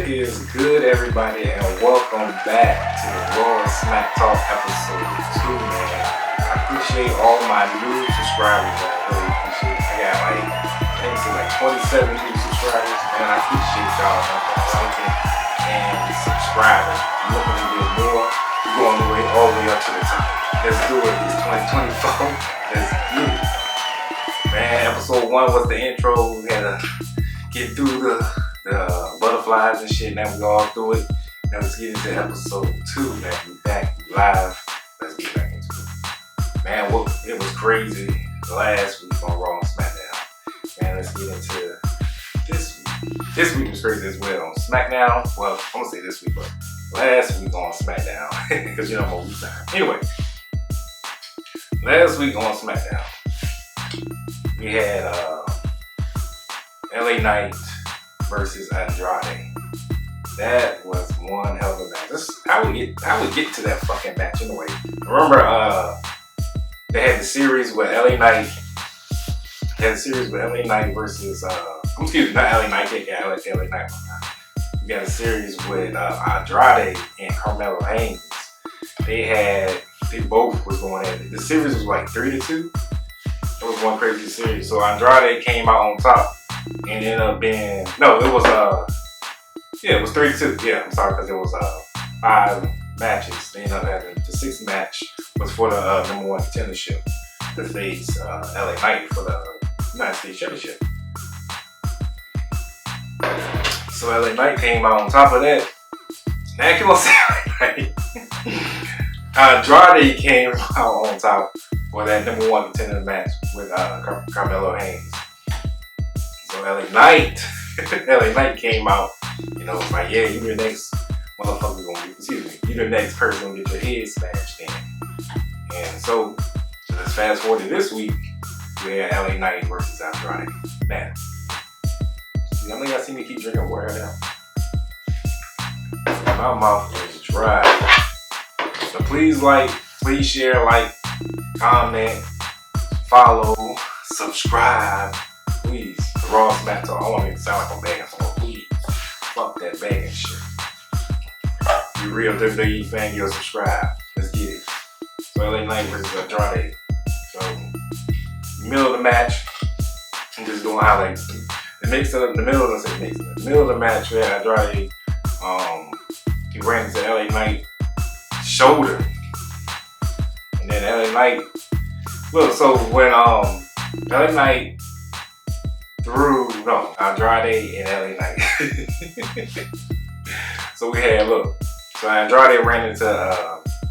What is good, everybody, and welcome back to the Rawest Smacktalk episode 2, man. I appreciate all my new subscribers, man. I really appreciate it. I got like 27 new subscribers, and I appreciate y'all liking and subscribing. I'm looking to get more. We're going all the way up to the top. Let's do it. It's 2024. Let's get it. Man, episode 1 was the intro. We had to get through the butterflies and shit. Now we all through it. Now let's get into episode 2. Man, we back, we live. Let's get back into it. Man, it was crazy last week on Raw and SmackDown. Man, let's get into this week. This week was crazy as well on SmackDown. Well, I'm gonna say this week, but last week on SmackDown. Because you know more week time. Anyway, last week on SmackDown, we had LA Knight versus Andrade. That was one hell of a match. How we get to that fucking match anyway. Remember, they had the series with LA Knight. They had the series with LA Knight versus excuse me, not LA Knight, yeah, LA Knight. We got a series with Andrade and Carmelo Hayes. They both was going at it. The series was like 3-2. It was one crazy series. So Andrade came out on top and ended up being it was 3-2. Yeah, I'm sorry, because it was 5 matches. They ended up having the 6th match was for the #1 contendership to face LA Knight for the United States Championship. So LA Knight came out on top of that. Now I keep on saying Andrade came out on top for that #1 contender match with Carmelo Hayes. So LA Knight came out, was like, yeah, you the next motherfucker you the next person gonna get your head smashed in. And so let's fast forward to this week, we had LA Knight versus Andrade. Man, I know y'all see me keep drinking water now. My mouth is dry. So please please share, comment, follow, subscribe, please. The Raw Smacktalk. I want me to sound like I'm begging for more. Please. Fuck that begging shit. If you're a real WWE fan, you'll subscribe. Let's get it. So LA Knight versus Andrade. So, middle of the match, I'm just doing highlights. The middle of the match, we had Andrade, he ran into LA Knight shoulder. And then LA Knight, so when LA Knight threw, Andrade and LA Knight. So we had, so Andrade ran into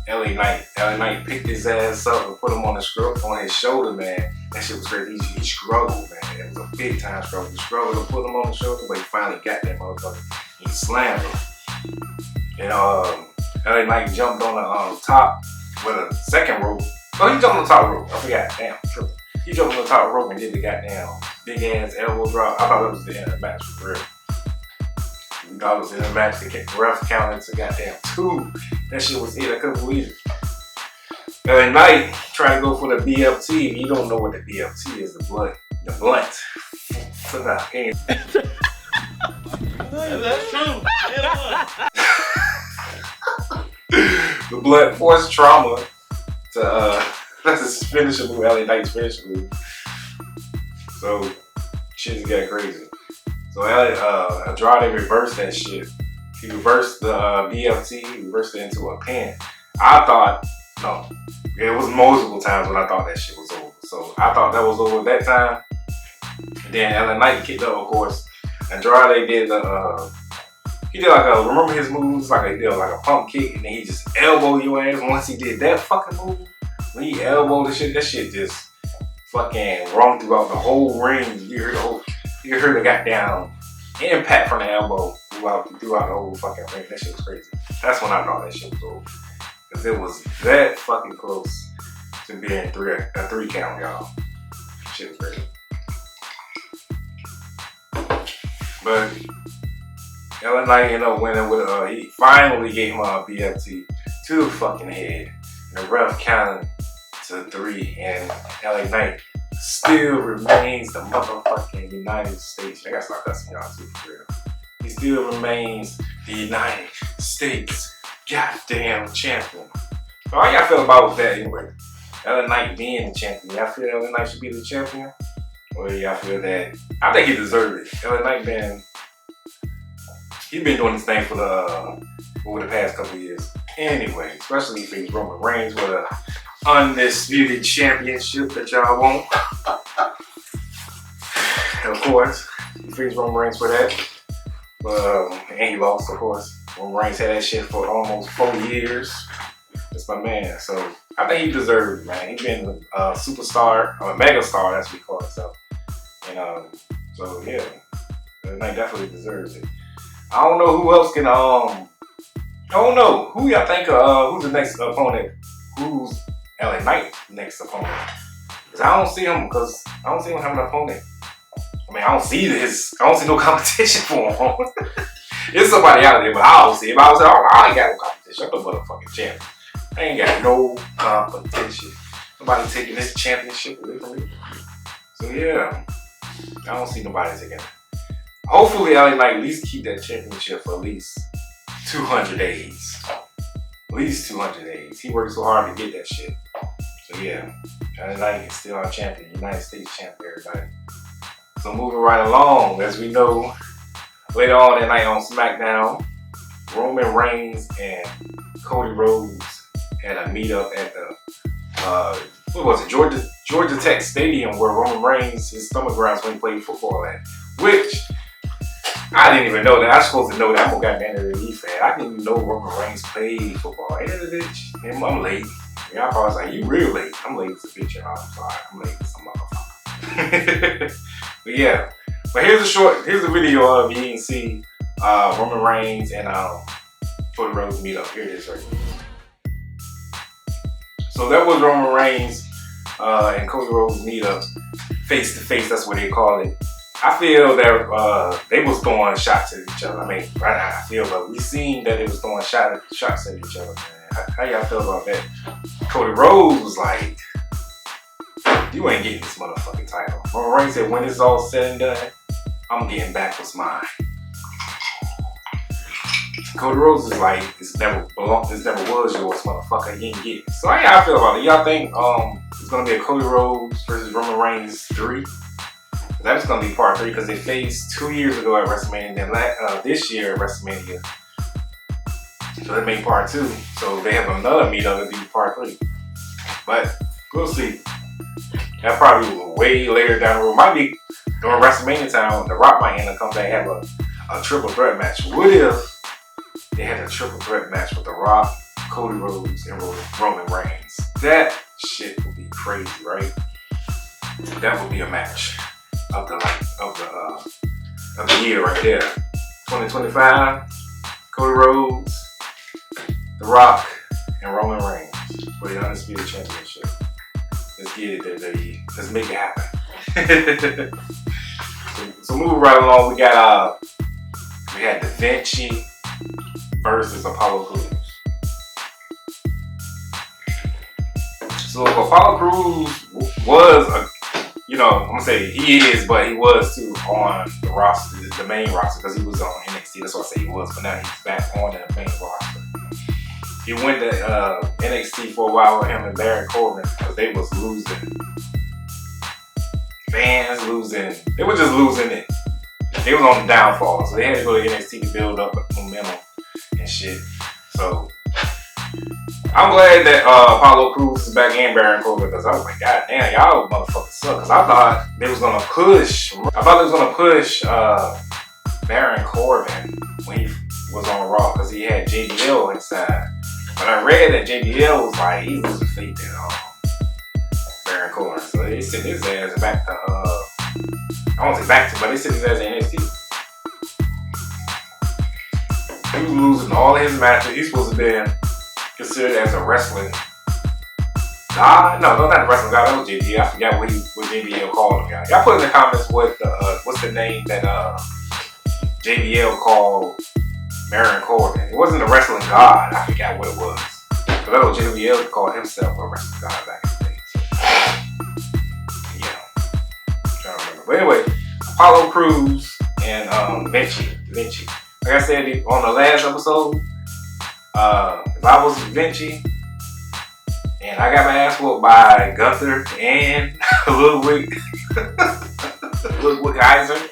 LA Knight. LA Knight picked his ass up and put him on his shoulder, man. That shit was crazy. He struggled, man. It was a big time struggle. He struggled to put him on the shoulder, but he finally got that motherfucker. He slammed him. And LA Knight jumped on the top with a second rope. Oh, he jumped on the top rope. I forgot. Damn, true. He jumped on the top rope and did the goddamn big ass elbow drop. I thought that was the end of the match for real. I thought it was the end of the match. The ref counted to goddamn 2. That shit was it. I couldn't believe it. LA Knight trying to go for the BFT. If you don't know what the BFT is, the blunt. For the hand. That's true. The blunt force trauma to that's his finisher move, LA Knight's finisher move. So shit just got crazy. So Andrade reversed that shit. He reversed the BFT, he reversed it into a pin. It was multiple times when I thought that shit was over. So I thought that was over at that time. And then LA Knight kicked up, of course. Andrade did remember his moves? He did a pump kick, and then he just elbowed your ass. Once he did that fucking move, when he elbowed the shit, that shit just fucking rung throughout the whole ring. You heard the goddamn impact from the elbow throughout the whole fucking ring. That shit was crazy. That's when I thought that shit was over. Because it was that fucking close to being a 3 count, y'all. Shit was crazy. But LA Knight ended up winning with he finally gave him a BFT to the fucking head. And the ref counted to 3, and LA Knight still remains the motherfucking United States. I gotta start cussing y'all too, for real. He still remains the United States goddamn champion. So how y'all feel about that anyway? LA Knight being the champion. Y'all feel LA Knight should be the champion? Or y'all feel that? I think he deserved it. LA Knight he's been doing this thing for over the past couple of years. Anyway, especially if he's Roman Reigns with an undisputed championship that y'all want. Of course, he faced Roman Reigns for that. And he lost, of course. Roman Reigns had that shit for almost 4 years. That's my man. So I think he deserved it, man. He's been a superstar, a mega star, that's what we call himself. And so yeah, LA Knight definitely deserves it. I don't know who else can I don't know. Who y'all think who's the next opponent? Who's LA Knight's next opponent? Cause I don't see him having an opponent. I mean, I don't see no competition for him. There's somebody out there, but I don't see him. I was like, oh, I ain't got no competition. I'm the motherfucking champion. I ain't got no competition. Nobody taking this championship away from me. So yeah, I don't see nobody taking it. Hopefully, LA Knight at least keep that championship for at least 200 days. At least 200 days. He worked so hard to get that shit. So yeah, LA Knight is still our champion, United States champion, everybody. So moving right along, as we know, later on that night on SmackDown, Roman Reigns and Cody Rhodes had a meetup at the what was it, Georgia Tech Stadium, where Roman Reigns, his stomach grounds when he played football at. Which I didn't even know that. I was supposed to know that. I'm a goddamn WWE fan. I didn't even know Roman Reigns played football. Ain't it a bitch? I'm late. Y'all probably was like, you real late. I'm late as a bitch, y'all. I'm sorry. I'm late as some motherfucker. But yeah. But here's a video of you can see Roman Reigns and Cody Rhodes meet up. Here it is right here. So that was Roman Reigns and Cody Rhodes meet up face to face. That's what they call it. I feel that they was throwing shots at each other. I mean, I feel that we seen that they was throwing shots at each other, man. How y'all feel about that? Cody Rhodes was like, you ain't getting this motherfucking title. Roman Reigns said, when it's all said and done, I'm getting back what's mine. Cody Rhodes is like, this never was yours, motherfucker. You ain't get it. So how y'all feel about it? Y'all think it's gonna be a Cody Rhodes versus Roman Reigns 3? That's gonna be part 3 because they faced 2 years ago at WrestleMania, and then this year at WrestleMania. So they made part 2. So they have another meetup to be part 3. But we'll see. That probably will way later down the road. Might be during WrestleMania time. The Rock might end up coming back and have a triple threat match. What if they had a triple threat match with The Rock, Cody Rhodes, and Roman Reigns? That shit would be crazy, right? That would be a match of the year right there. 2025, Cody Rhodes, The Rock, and Roman Reigns for the Undisputed Championship. Let's get it there, WWE. Let's make it happen. so moving right along, we had Da Vinci versus Apollo Crews. So Apollo Crews was I'm gonna say he is, but he was too on the roster, the main roster, because he was on NXT. That's why I say he was, but now he's back on the main roster. He went to NXT for a while with him and Baron Corbin because they was losing. Fans losing. They were just losing it. They was on the downfall, so they had to go to NXT to build up momentum and shit. So I'm glad that Apollo Crews is back in Baron Corbin because I was like, God damn, y'all motherfuckers suck. Because I thought they was gonna push Baron Corbin when he was on Raw because he had JBL inside. But I read that JBL was like, he losing faith in Baron Corbin. So they sent his ass back to I won't say back to, but they sent his ass to NXT. He was losing all his matches. He's supposed to be considered as a wrestling god. No, not a wrestling god. That was JBL. I forgot what JBL called him. Y'all put in the comments what's the name that JBL called Baron Corbin. It wasn't a wrestling god. I forgot what it was. But that was JBL called himself a wrestling god back in the day. So, yeah, I'm trying to remember. But anyway, Apollo Crews and Vinci like I said on the last episode, if I was Vinci and I got my ass whooped by Gunther and Ludwig Kaiser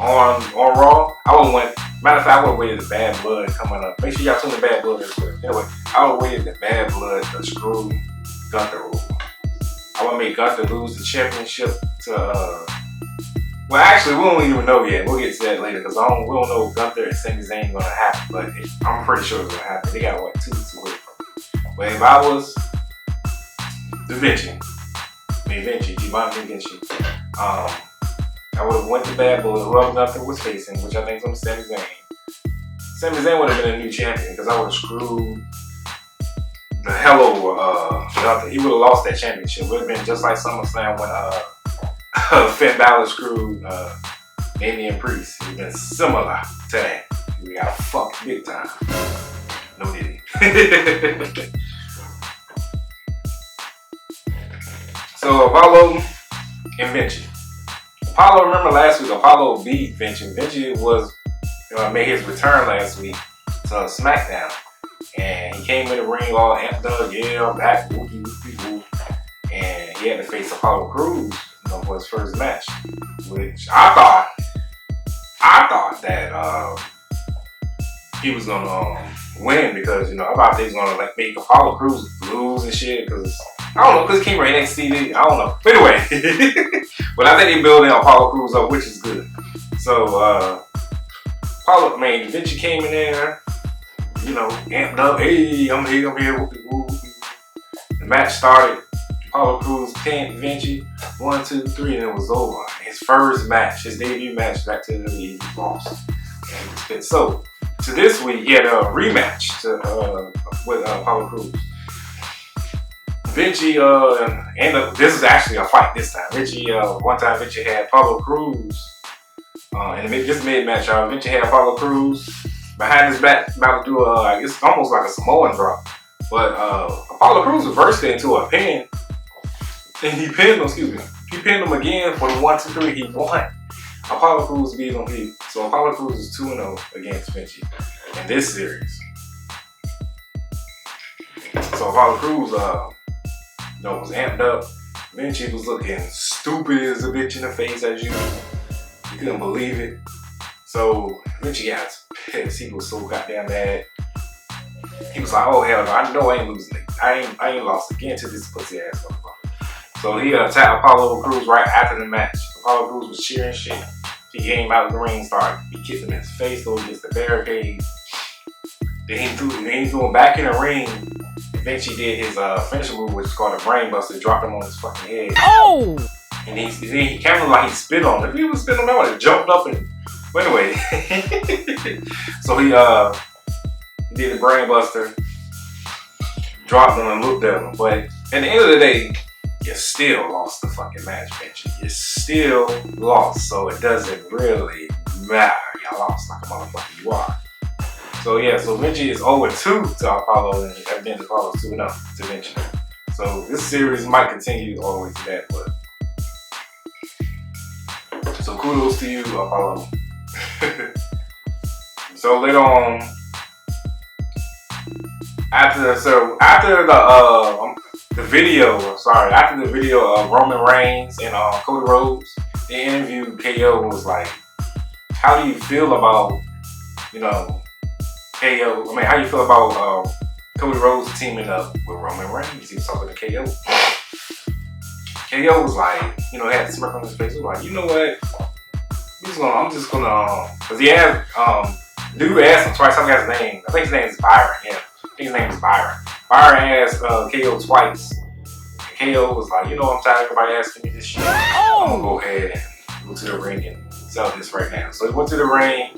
on Raw, I would have went. Matter of fact, I would have waited the Bad Blood coming up. Make sure y'all tune the Bad Blood as well. Anyway, I would have waited the Bad Blood to screw Gunther over. I would make Gunther lose the championship to. Well, actually, we don't even know yet. We'll get to that later because we don't know if Gunther and Sami Zayn gonna happen, but I'm pretty sure it's gonna happen. They got what 2 weeks away from it. But if I was the Vinci, Giovanni Vinci, I would have went to Bad Blood, whoever Gunther was facing, which I think is Sami Zayn. Sami Zayn would have been a new champion because I would have screwed the hell over Gunther. He would have lost that championship. It would have been just like SummerSlam when Finn Balor screwed Damian Priest. It would have been similar to that. We got fucked big time. No diddy. So Apollo and Vinci. Apollo, remember last week, Apollo beat Vinci. Vinci made his return last week to SmackDown. And he came in the ring all amped up, yeah, I'm back, whoopie, whoopie, whoop. And he had to face Apollo Crews for his first match. Which I thought that he was gonna win because, I thought they was gonna make Apollo Crews lose and shit because I don't know, because he came from NXT, I don't know. But anyway, but I think they building Apollo Crews up, which is good. So, Vinci came in there, amped up. Hey, I'm here. Whoop. The match started. Apollo Crews pinned Vinci 1, 2, 3, and it was over. His first match, his debut match back to the league, he lost. And so, to this week, he had a rematch with Apollo Crews. Vinci, this is actually a fight this time. One time Vinci had Apollo Crews, and this mid-match, Vinci had Apollo Crews behind his back, about to do it's almost like a Samoan drop. But Apollo Crews reversed it into a pin, and he pinned him again for the 1, 2, 3. He won. Apollo Crews beat him. So Apollo Crews is 2-0 against Vinci in this series. So Apollo Crews, was amped up. Vinci was looking stupid as a bitch in the face as usual. He couldn't believe it. So Vinci got pissed. He was so goddamn mad. He was like, "Oh hell no! I know I ain't losing it. I ain't lost again to this pussy ass motherfucker." So he attacked Apollo Crews right after the match. Apollo Crews was cheering shit. He came out of the ring, he kicked him in his face, go against the barricade. Then he threw him back in the ring. Vinci did his finisher move, which is called a brain buster, dropped him on his fucking head. Oh! And then he kind of like he spit on him. If he was spitting on him, I would have jumped up and. But anyway, so he did the brain buster, dropped him and looked at him. But at the end of the day, you still lost the fucking match, Vinci. You still lost, so it doesn't really matter. You lost like a motherfucker you are. So yeah, so Vinci is 0-2 to Apollo, and evidently Apollo's 2-0 to Vinci. So this series might continue all the way to that, but so kudos to you, Apollo. So later on, after the video of Roman Reigns and Cody Rhodes, they interviewed KO and was like, "How do you feel about KO? How do you feel about Cody Rhodes teaming up with Roman Reigns?" He was talking to KO. KO was like, had a smirk on his face. He was like, "You know what? I'm just gonna, cause he had, dude asked him twice. I forgot his name. I think his name is Byron. Yeah, I think his name is Byron. Byron asked KO twice. And KO was like, I'm tired of everybody asking me this shit. I'm gonna go ahead and go to the ring and sell this right now." So he went to the ring.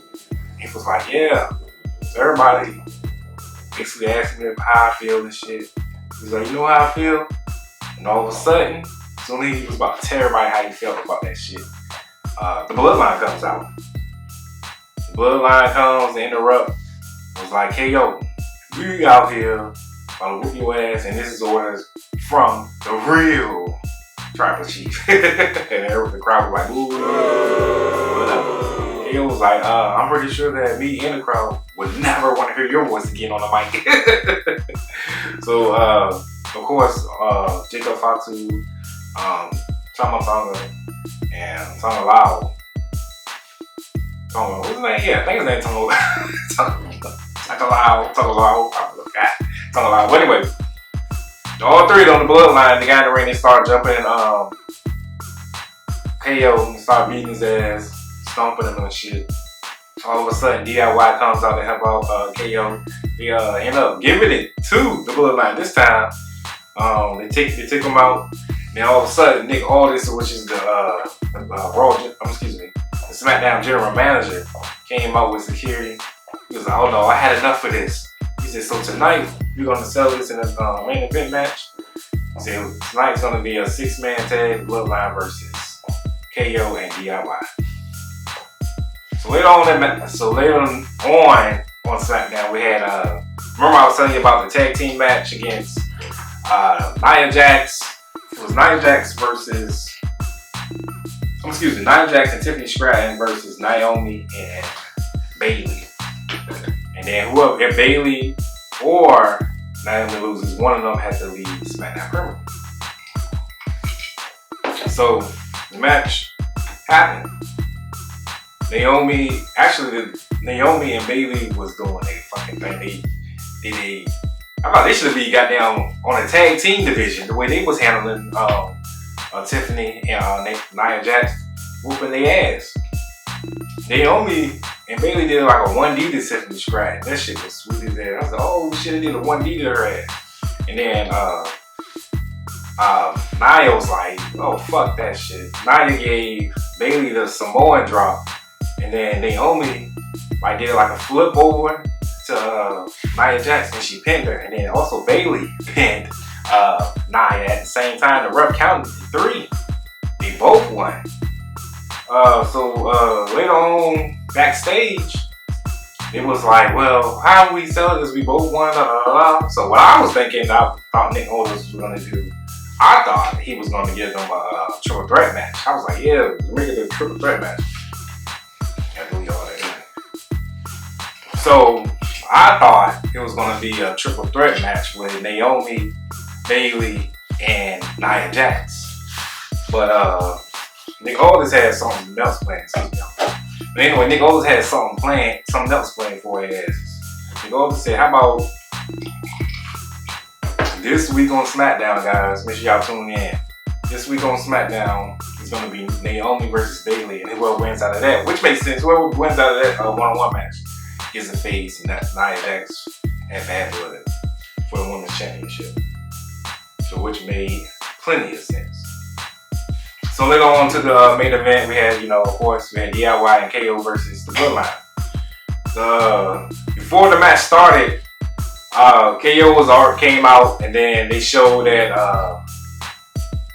He was like, "Yeah." So everybody basically asking me how I feel and shit. He was like, "You know how I feel?" And all of a sudden, soon as he was about to tell everybody how he felt about that shit, the bloodline comes out. The bloodline comes to interrupt. It was like, "KO, we out here gonna whoop your ass, and this is orders from the real Tribal Chief." And the crowd was like, "Ooh, whatever." KO was like, I'm pretty sure that me and the crowd would never want to hear your voice again on the mic. So, of course, Jacob Fatu, Tama Tonga, and Tonga Lau. Tonga, what's his name? Yeah, I think his name is Tonga Lau. Well, anyway, all three on the bloodline, they got in the ring, they started jumping KO and started beating his ass, stomping him and shit. All of a sudden, DIY comes out to help out KO. They end up giving it to the bloodline this time. They take him out. Then all of a sudden, Nick Aldis, which is the SmackDown general manager, came out with security. He was like, "Oh no, I had enough of this." He said, "So tonight we're gonna sell this in a main event match." He said, "Tonight's gonna be a 6-man tag, bloodline versus KO and DIY." So later on on SmackDown, we had remember I was telling you about the tag team match against Nia Jax. It was Nia Jax and Tiffany Stratton versus Naomi and Bayley. And then if Bayley or Naomi loses, one of them has to leave SmackDown permanently. So the match happened. Naomi and Bayley was doing a fucking thing. I thought they should be goddamn on a tag team division, the way they was handling Tiffany and Nia Jax, whooping their ass. Naomi and Bayley did like a 1D to Tiffany Stratton. That shit was sweet as hell. I was like, oh shit, they did a 1D to her ass. And then Nia was like, oh fuck that shit. Nia gave Bayley the Samoan drop. And then Naomi did like a flip over to Nia Jax and she pinned her. And then also Bayley pinned Nia at the same time. The ref counted 3. They both won. So later on backstage, it was like, well, how are we selling this? We both won. So what I was thinking, I thought Nick Aldis was gonna do. I thought he was gonna give them a triple threat match. I was like, yeah, make it a triple threat match. So I thought it was going to be a triple threat match with Naomi, Bayley, and Nia Jax. But Nick Aldis had something else planned. But anyway, Nick Aldis had something else planned for his asses. Nick Aldis said, how about this week on SmackDown, guys? Make sure y'all tune in. This week on SmackDown is going to be Naomi versus Bayley, and whoever wins out of that, which makes sense, whoever wins out of that one-on-one match is the face, and that's Nia Jax and Bad Blood for the Women's Championship. So which made plenty of sense. So later on to the main event, we had, of course, we had DIY and KO versus the Bloodline. Before the match started, KO came out, and then they showed that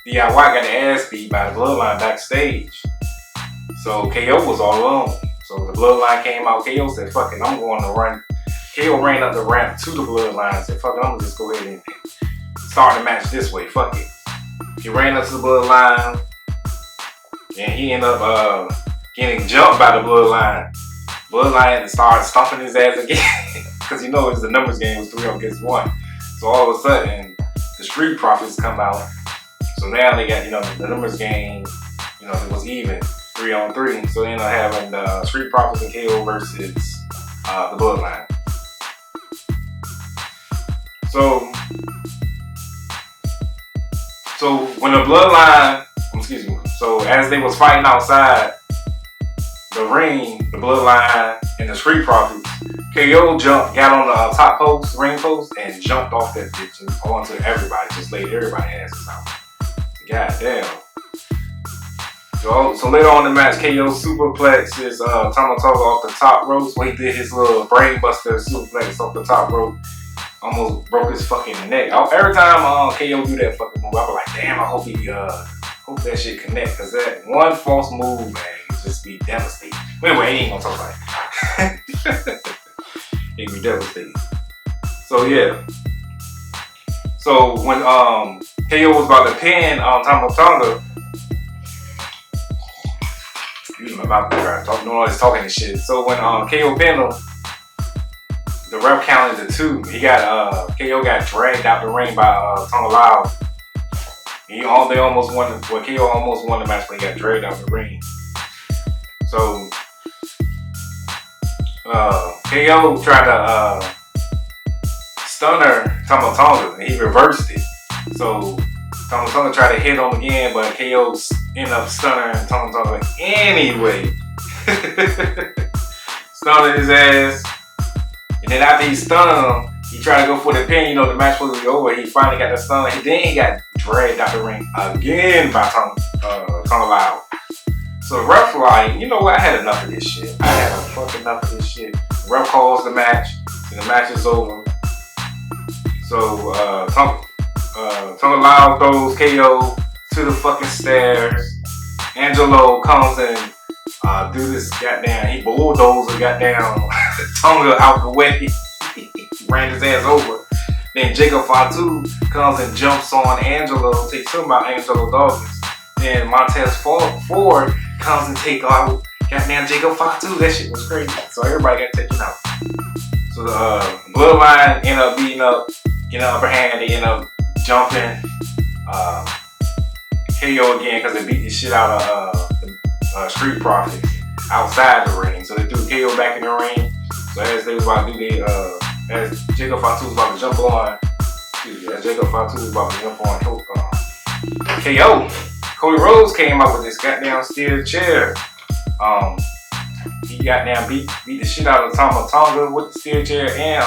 DIY got the ass beat by the Bloodline backstage. So KO was all alone. So the Bloodline came out. KO said, fuck it, I'm going to run. KO ran up the ramp to the Bloodline and said, fuck it, I'm going to just go ahead and start the match this way. Fuck it. He ran up to the Bloodline, and he ended up getting jumped by the Bloodline. Bloodline started stomping his ass again. Because it was the numbers game, was 3 against 1. So all of a sudden, the Street Profits come out. So now they got, the numbers game, it was even, 3-on-3. So they ended up having the Street Profits and KO versus the Bloodline. So when the Bloodline, so as they was fighting outside the ring, the Bloodline and the Street Profits, KO got on the top post, ring post, and jumped off that bitch and onto everybody, just laid everybody's asses out. God damn. So later on in the match, KO superplexes Tama Tonga off the top rope. So he did his little brainbuster suplex off the top rope. Almost broke his fucking neck. Every time KO do that fucking move, I was like, damn, I hope hope that shit connect. Cause that one false move, man, it just be devastating. Anyway, he ain't gonna talk about it. It'd be devastating. So yeah. So when KO was about to pin Tama Tonga, excuse me, my mouth was dry. Doing all this talking and shit. So when KO pinned him, the ref counted to 2. He got KO got dragged out the ring by Tonga Lau. They almost won. Well, KO almost won the match, but he got dragged out the ring. So KO tried to stunner Tonga, and he reversed it. So Tonga tried to hit him again, but KO ended up stunning Tonga anyway. Stunning his ass. And then after he stunned him, he tried to go for the pin. You know, the match was over. He finally got the stun. Then he got dragged out the ring again by Tonga Lau. So the ref was like, you know what? I had enough of this shit. I had a fucking enough of this shit. The ref calls the match. And the match is over. So Tonga Lau throws KO to the fucking stairs. Angelo comes and do this goddamn, he bulldozed the goddamn Tonga out the way. Ran his ass over. Then Jacob Fatu comes and jumps on Angelo, takes him out, Angelo Dawkins. Then Montez Ford comes and take out goddamn Jacob Fatu. That shit was crazy. So everybody got taken out. So the Bloodline ended up beating up, getting the upper hand. They end up jumping KO again because they beat the shit out of the Street Profits outside the ring. So they threw KO back in the ring. So as they was about to do as Jacob Fatu was about to jump on, KO, Cody Rhodes came up with this goddamn steel chair. He goddamn beat the shit out of Tonga with the steel chair and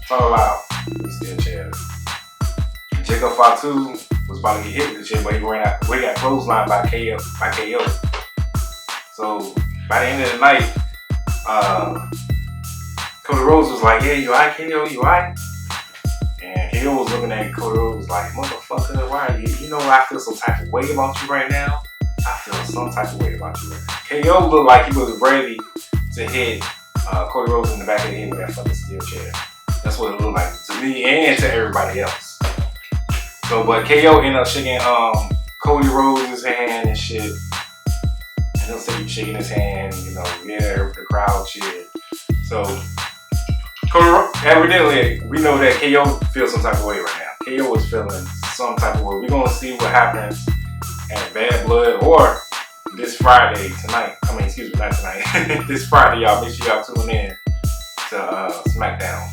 Tonga Lau with the steel chair. Jacob Fatu was about to get hit with the chair, but he got clotheslined by KO. So by the end of the night, Cody Rhodes was like, yeah, you alright, KO, you alright? And KO was looking at Cody Rhodes like, motherfucker, why are you? You know I feel some type of way about you right now? I feel some type of way about you right now. KO looked like he was ready to hit Cody Rhodes in the back of the head with that fucking steel chair. That's what it looked like to me and to everybody else. So, but KO ended up shaking Cody Rhodes' hand and shit. And he'll say you shaking his hand, you know, yeah, the crowd cheered. So, evidently, we know that KO feels some type of way right now. KO is feeling some type of way. We're going to see what happens at Bad Blood or this Friday tonight. I mean, excuse me, not tonight. This Friday, y'all. Make sure y'all tune in to Smackdown.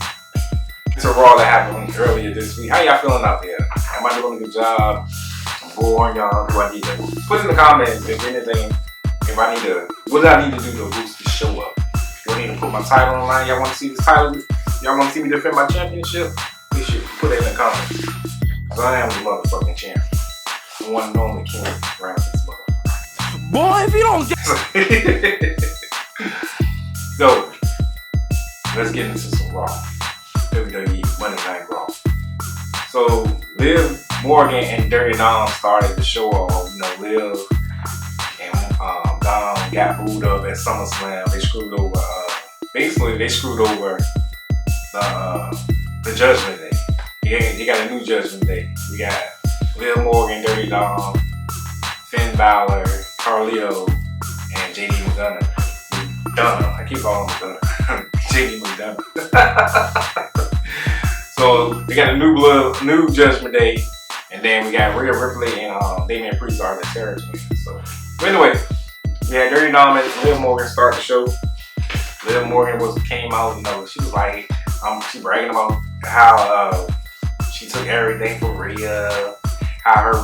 It's a Raw that happened earlier this week. How y'all feeling out there? Am I doing a good job? I'm boring y'all. Do I need to put in the comments if anything? What do I need to do to boost the show up? Do I need to put my title online? Y'all want to see this title? Y'all want to see me defend my championship? Make sure you put it in the comments. Because I am the motherfucking champ. The one and only king around this motherfucker. Boy, if you don't get... So, let's get into some Raw. WWE Monday Night Raw. So, Liv Morgan and Dirty Dom started the show off. You know, Liv and Dom got booed up at SummerSlam. They screwed over, basically they screwed over the Judgment Day. They got a new Judgment Day. We got Liv Morgan, Dirty Dom, Finn Balor, Carlito, and JD McDonough. I keep calling him McDonough. JD McDonough. So they got a new Judgment Day, and then we got Rhea Ripley and Damian Priest are the Terror Twins. So anyway, we had Dirty Dom and Liv Morgan start the show. Liv Morgan came out, you know, she was like, she bragging about how she took everything for Rhea, how her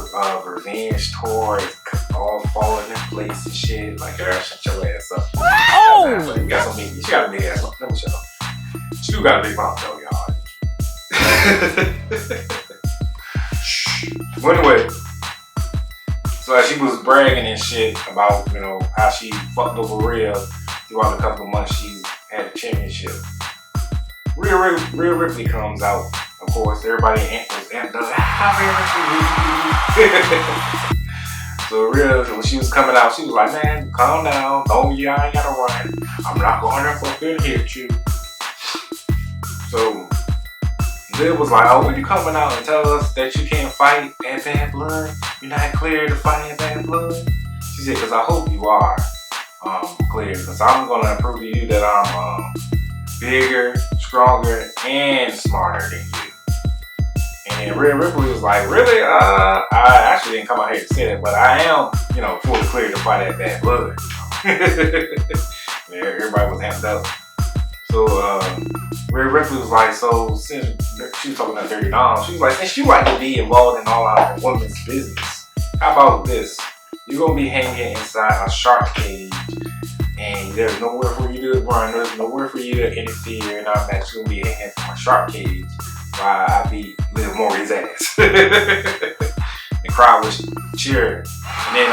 revenge tour is all falling in place and shit. Like, girl, shut your ass up. Oh! You got some big, she got a big ass. Let me shut up. She do got a big mouth though, y'all. Well, anyway, so as she was bragging and shit about, you know, how she fucked over Rhea throughout a couple of months she's had the championship. Rhea Ripley comes out. Of course, everybody was amped up. So Rhea, when she was coming out, she was like, man, calm down. No, you ain't gotta run. I'm not going to fucking hit you. So Liv was like, oh, when you coming out and tell us that you can't fight at Bad Blood, you're not clear to fight at Bad Blood? She said, because I hope you are. clear, because I'm gonna prove to you that I'm bigger, stronger, and smarter than you. And then Rhea Ripley was like, really? I actually didn't come out here to say that, but I am, you know, fully clear to fight that bad blood. Everybody was amped up. So Rhea Ripley was like, so since she was talking about Dirty Dom, she was like, since you like to be involved in all our women's business, how about this? You're gonna be hanging inside a shark cage, and there's nowhere for you to run, there's nowhere for you to interfere, and I'm actually gonna be hanging from a shark cage while I beat Liv Morgan's ass. The crowd was cheering. And then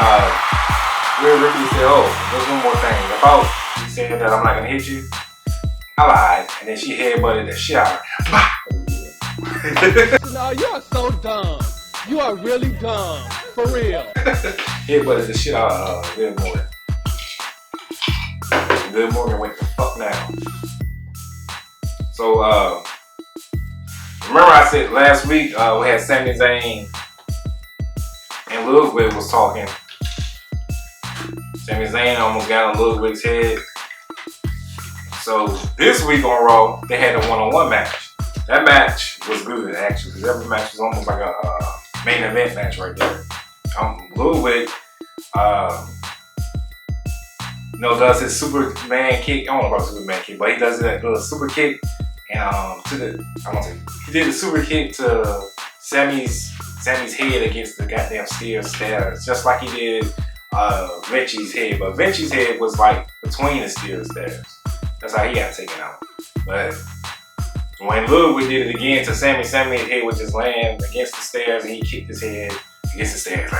Rhea Ripley said, oh, there's one more thing. About you saying that I'm not gonna hit you, I lied. And then she headbutted the shit out of her. No, you are so dumb. You are really dumb. For real. Headbutted the shit out of Liv Morgan. Liv Morgan went the fuck down. So, remember I said last week we had Sami Zayn and Ludwig was talking. Sami Zayn almost got on Ludwig's head. So this week on Raw, they had a one-on-one match. That match was good, actually. That match was almost like a main event match right there. Ludwig, does his Superman kick. I don't know about Superman kick, but he does that little super kick, and he did the super kick to Sammy's head against the goddamn steel stairs, just like he did Vinci's head. But Vinci's head was like between the steel stairs. That's how he got taken out. But when Ludwig did it again to Sammy's head would just land against the stairs, and he kicked his head against the stairs.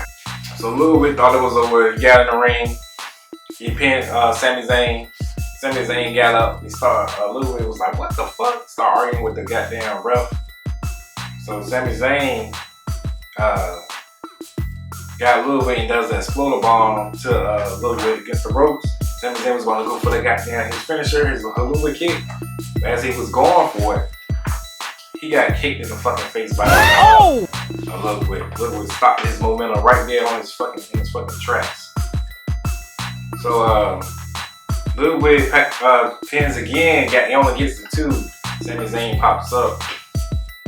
So Ludwig thought it was over. He got in the ring. He pinned Sami Zayn. Sami Zayn got up. He started. Ludwig was like, "What the fuck?" Started arguing with the goddamn ref. So Sami Zayn got Ludwig and does the exploder bomb to Ludwig against the ropes. Sami Zayn was going to go for the goddamn his finisher, his Ludwig kick. But as he was going for it, he got kicked in the fucking face by Ludwig. Ludwig stopped his momentum right there on his fucking tracks. So Ludwig pins again. He only gets the two. Sami Zayn pops up.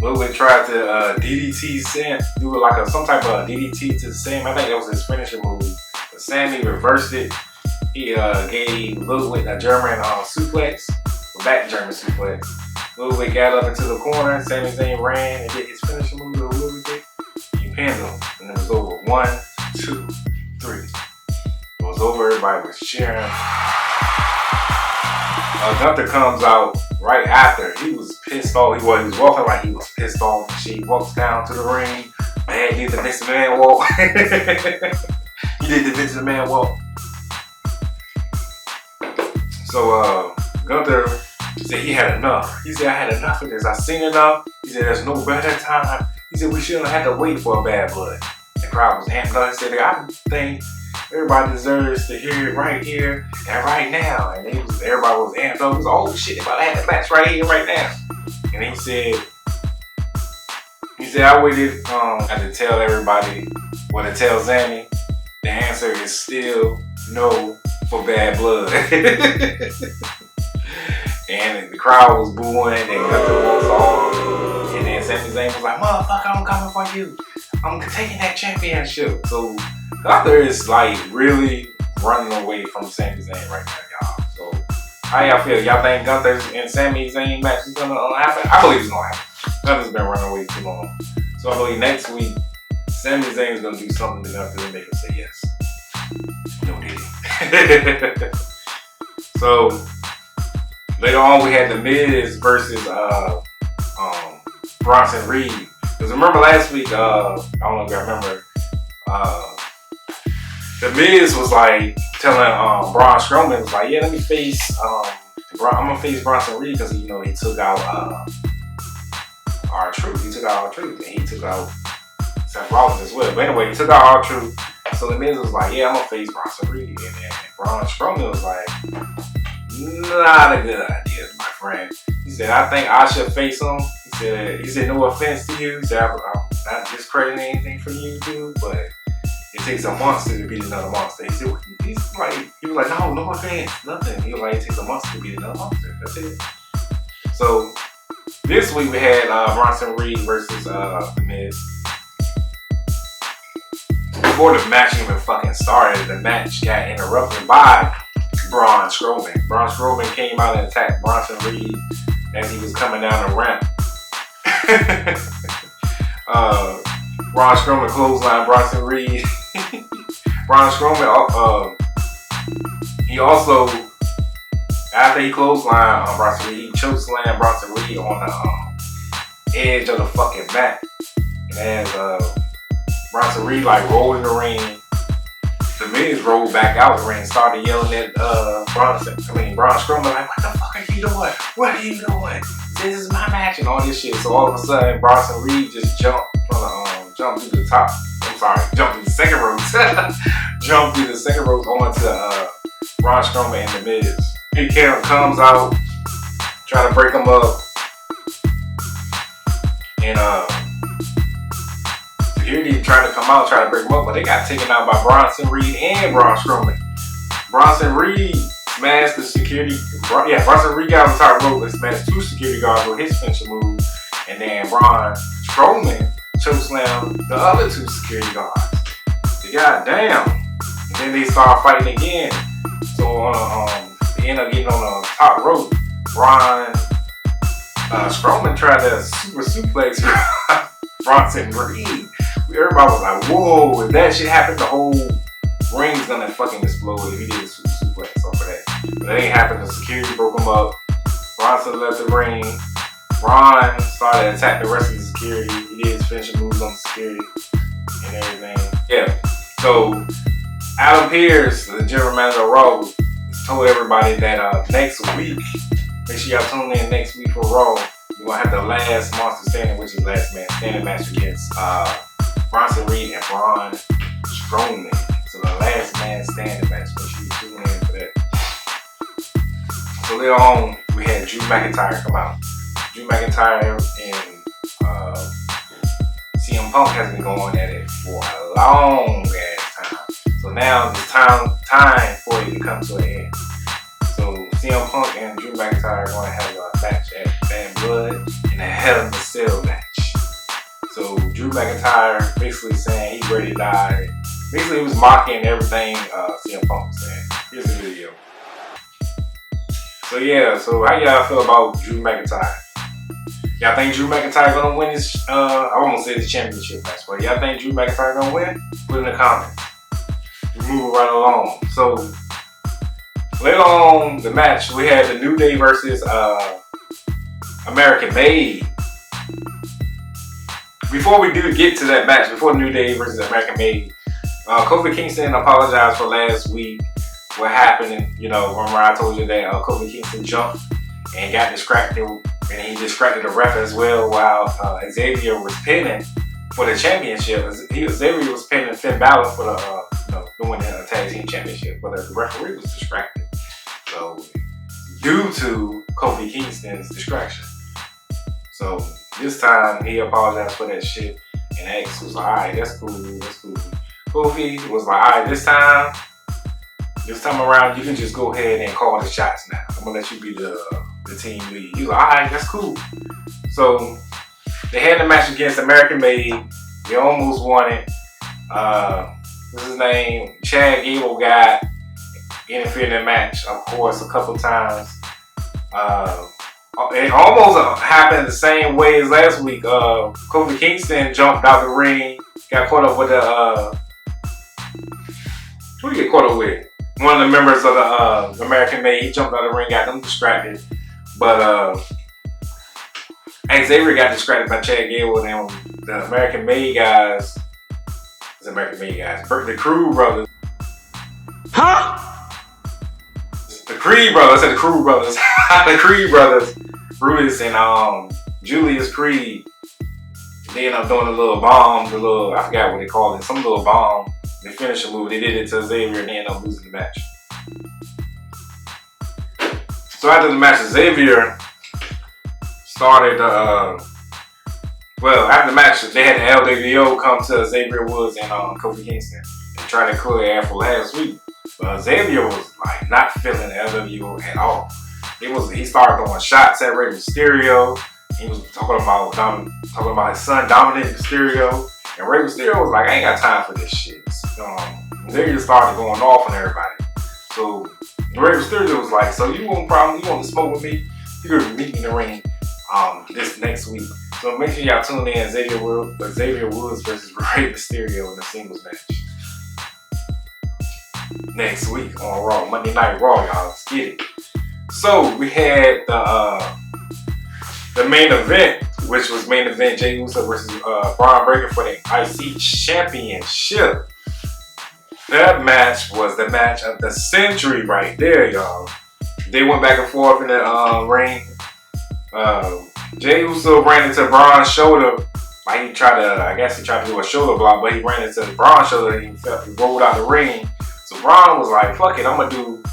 Ludwig tried to DDT Sam, do like some type of DDT to Sam. I think that was his finisher move. But Sammy reversed it. He gave Ludwig a German suplex, a back German suplex. Ludwig got up into the corner. Sami Zayn ran and did his finisher move to Ludwig. He pinned him, and it was over. 1, 2, 3. It was over. Everybody was cheering. Gunther comes out right after. He was pissed off. He was walking like he was pissed off. She walks down to the ring. Man, he did the Vince McMahon walk. He did the Vince McMahon walk. So Gunther said he had enough. He said, I had enough of this. I seen enough. He said, there's no better time. He said, we shouldn't have had to wait for a bad blood. The crowd was amped up. He said, I think everybody deserves to hear it right here and right now. And everybody was amped up. It was, oh shit, about to have the match right here, right now. And he said, I waited had to tell everybody, to tell Zammy, the answer is still no for bad blood. And the crowd was booing and Gunther walks off. And then Sami Zayn was like, motherfucker, I'm coming for you. I'm taking that championship. So Gunther is like really running away from Sami Zayn right now, y'all. So how y'all feel? Y'all think Gunther and Sami Zayn match is gonna happen? I believe it's gonna happen. Gunther's been running away too long. So I believe next week Sami Zayn is gonna do something to Gunther to make him say yes. No diddy. So later on we had The Miz versus Bronson Reed. Because remember last week, I don't know if you remember, The Miz was like telling Braun Strowman, was like, yeah, let me face, I'm gonna face Bronson Reed because he took out R-Truth. He took out R-Truth and he took out Seth Rollins as well. But anyway, he took out R-Truth. So The Miz was like, yeah, I'm gonna face Bronson Reed. And then Braun Strowman was like, not a good idea, my friend. He said, I think I should face him. He said, no offense to you. He said, I'm not discrediting anything for you, dude, but it takes a monster to beat another monster. He said, He's like, he was like, no offense, nothing. He was like, it takes a monster to beat another monster. That's it. So this week we had Bronson Reed versus The Miz. Before the match even fucking started, the match got interrupted by Braun Strowman. Braun Strowman came out and attacked Bronson Reed as he was coming down the ramp. Braun Strowman clothesline Bronson Reed. Braun Strowman, he also, after he clotheslined on Bronson Reed, he chokeslammed Bronson Reed on the edge of the fucking mat. And as Bronson Reed like rolled in the ring, The Miz rolled back out the ring and started yelling at Braun Strowman like, what the fuck are you doing? What are you doing? This is my match and all this shit. So all of a sudden, Bronson Reed just jumped from the jumped through the top. I'm sorry, jumped through the second rope. Jumped through the second rope onto Braun Strowman and The Miz. He comes out, trying to break him up, and security tried to come out, try to break him up, but they got taken out by Bronson Reed and Braun Strowman. Bronson Reed smashed the security. Bronson Reed got on the top rope and smashed two security guards with his finisher move, and then Braun Strowman chokeslammed the other two security guards. Goddamn. And then they start fighting again. So they end up getting on the top rope. Braun Strowman tried to super suplex Bronson Reed. Everybody was like, whoa, if that shit happened, the whole ring's gonna fucking explode if he did a super suplex off of that. But it ain't happened. The security broke him up. Bronson left the ring. Braun started to attack the rest of the security. He did his finishing moves on the security and everything. Yeah. So Adam Pearce, the general manager of Raw, told everybody that next week, make sure y'all tune in next week for Raw. We're gonna have the last Monster Standing, which is last man standing match against Bronson Reed and Braun Strowman. So the last man standing match. Make sure you tune in for that. So later on, we had Drew McIntyre come out. Drew McIntyre and CM Punk has been going at it for a long ass time. So now it's time for it to come to an end. So CM Punk and Drew McIntyre are going to have a match at Bad Blood in a Hell in a Cell match. So Drew McIntyre basically saying he's ready to die. Basically, he was mocking everything CM Punk was saying. Here's the video. So yeah, so how y'all feel about Drew McIntyre? Y'all think Drew McIntyre gonna win this? I almost said the championship match, but y'all think Drew McIntyre gonna win? Put in the comments. We move right along. So later on the match, we had the New Day versus American Made. Before we do get to that match, before New Day versus American Made, Kofi Kingston apologized for last week. What happened? You know, remember I told you that Kofi Kingston jumped and got distracted, and he distracted the ref as well while Xavier was pinning for the championship. Xavier was pinning Finn Balor for the doing the tag team championship, but the referee was distracted. So due to Kofi Kingston's distraction. So this time he apologized for that shit, and X was like, alright, that's cool. Kofi was like, alright, this time around you can just go ahead and call the shots now. I'm gonna let you be the team lead. He was like, alright, that's cool. So they had the match against American Made. They almost won it. What's his name? Chad Gable got interfered in the match, of course, a couple times. It almost happened the same way as last week. Kofi Kingston jumped out the ring, got caught up with who did he get caught up with? One of the members of the American Made. He jumped out of the ring, got them distracted. But Xavier got distracted by Chad Gable, and the American Made guys, the Crew Brothers. Huh? The Creed Brothers, I said the Crew Brothers. The Creed Brothers, Brutus and Julius Creed. They ended up doing a little bomb, I forgot what they called it, some little bomb. They finished the move. They did it to Xavier and they ended up losing the match. So after the match, Xavier started, after the match, they had the LWO come to Xavier Woods and Kofi Kingston and try to clear air for last week. But Xavier was like not feeling the LWO at all. He started throwing shots at Rey Mysterio. He was talking about his son Dominic Mysterio. And Rey Mysterio was like, I ain't got time for this shit. Xavier started going off on everybody. So Rawest Mysterio was like, so you want to smoke with me? You're gonna meet me in the ring this next week. So make sure y'all tune in Xavier Woods versus Rawest Mysterio in a singles match. Next week on Raw, Monday Night Raw, y'all. Let's get it. So we had the main event, which was main event Jey Uso versus Braun Breaker for the IC Championship. That match was the match of the century right there, y'all. They went back and forth in the ring. Jey Uso ran into Braun's shoulder. Like he tried to do a shoulder block, but he ran into Braun's shoulder. He rolled out the ring. So Braun was like, fuck it, I'm going to do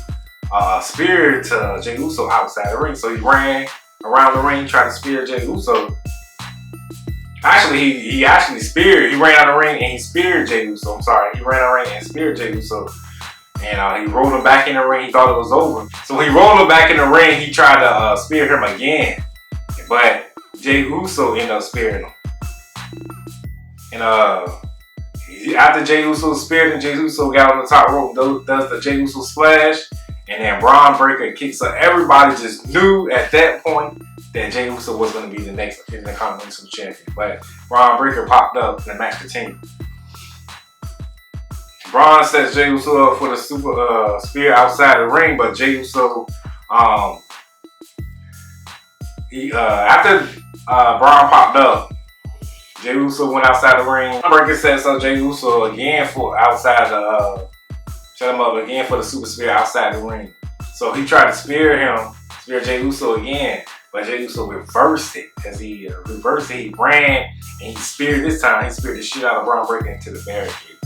a spear to Jey Uso outside the ring. So he ran around the ring, tried to spear Jey Uso. Actually, he ran out of the ring and he speared Jey Uso. I'm sorry, he ran out of the ring and speared Jey Uso. And he rolled him back in the ring. He thought it was over. So when he rolled him back in the ring, he tried to spear him again. But Jey Uso ended up spearing him. And after Jey Uso speared him, Jey Uso got on the top rope, does the Jey Uso splash. And then Braun Breaker kicks up. Everybody just knew at that point that Jey Uso was going to be the next Intercontinental Champion. But Braun Breaker popped up and the match continued. Braun sets Jey Uso up for the super spear outside the ring, but Jey Uso, after Braun popped up, Jey Uso went outside the ring. Braun Breaker sets up Jey Uso again for set him up again for the super spear outside the ring. So he tried to spear Jey Uso again, but Jey Uso reversed it. As he reversed it, he ran and he speared this time. He speared the shit out of Braun Breaker into the barricade.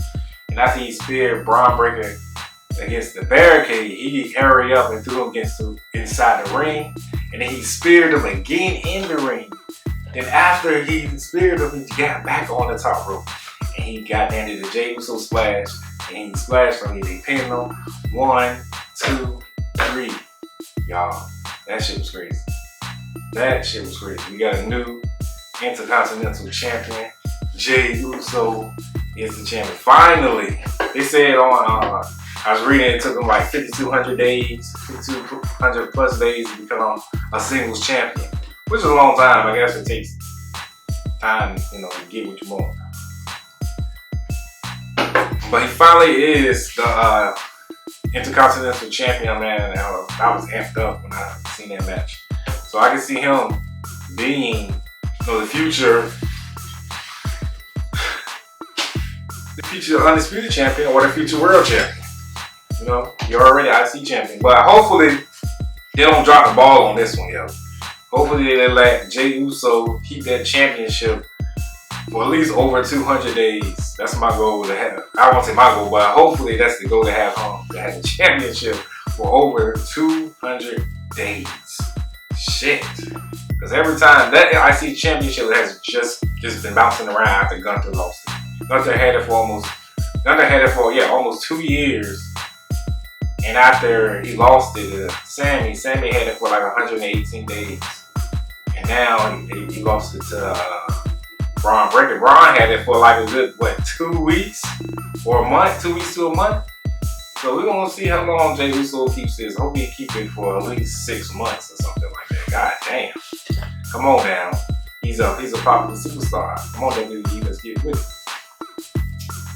And after he speared Braun Breaker against the barricade, he hurried up and threw him inside the ring. And then he speared him again in the ring. Then after he speared him, he got back on the top rope. And he got down to the Jey Uso splash. And he splashed from me. They pinned him. 1, 2, 3. Y'all, that shit was crazy. That shit was crazy. We got a new Intercontinental Champion. Jey Uso is the champion. Finally, they said on, I was reading it took him like 5,200 days, 5,200 plus days to become a singles champion. Which is a long time. I guess it takes time, to get what you want. But he finally is the Intercontinental Champion, man. And I was amped up when I seen that match. So I can see him being, the future undisputed champion or the future world champion. You're already IC champion. But hopefully they don't drop the ball on this one, yo. Hopefully they let Jey Uso keep that championship for at least over 200 days. That's my goal to have. I won't say my goal, but hopefully that's the goal to have the championship for over 200 days. Shit. Because every time that IC championship has just been bouncing around after Gunther lost it. Gunther had it for almost 2 years. And after he lost it to Sammy had it for like 118 days. And now he lost it to Braun Breaker. Braun had it for like a good, 2 weeks or a month? 2 weeks to a month? So we're going to see how long Jey Uso keeps this. Hope he keep it for at least 6 months or something like that. God damn. Come on now. He's a popular superstar. Come on, WWE, let's get with it.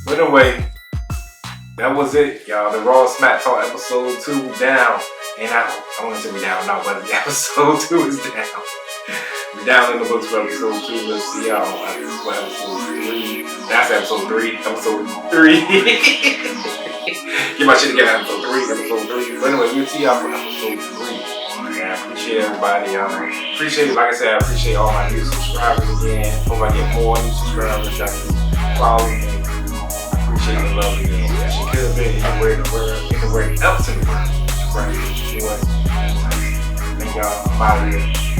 But anyway, that was it, y'all. The Raw Smacktalk episode 2 down. And I want to say we down now, but episode 2 is down. We're down in the books for episode 2. Let's see y'all on episode 3. That's episode 3. Episode 3. Get my shit together. Episode 3. But anyway, we'll see y'all for episode 3. And I appreciate everybody. Appreciate it. Like I said, I appreciate all my new subscribers again. Hope I get more new subscribers. I can follow me. Appreciate the love again. She could have been anywhere else in the world. Right. Anyway. Thank y'all. I'm out of here.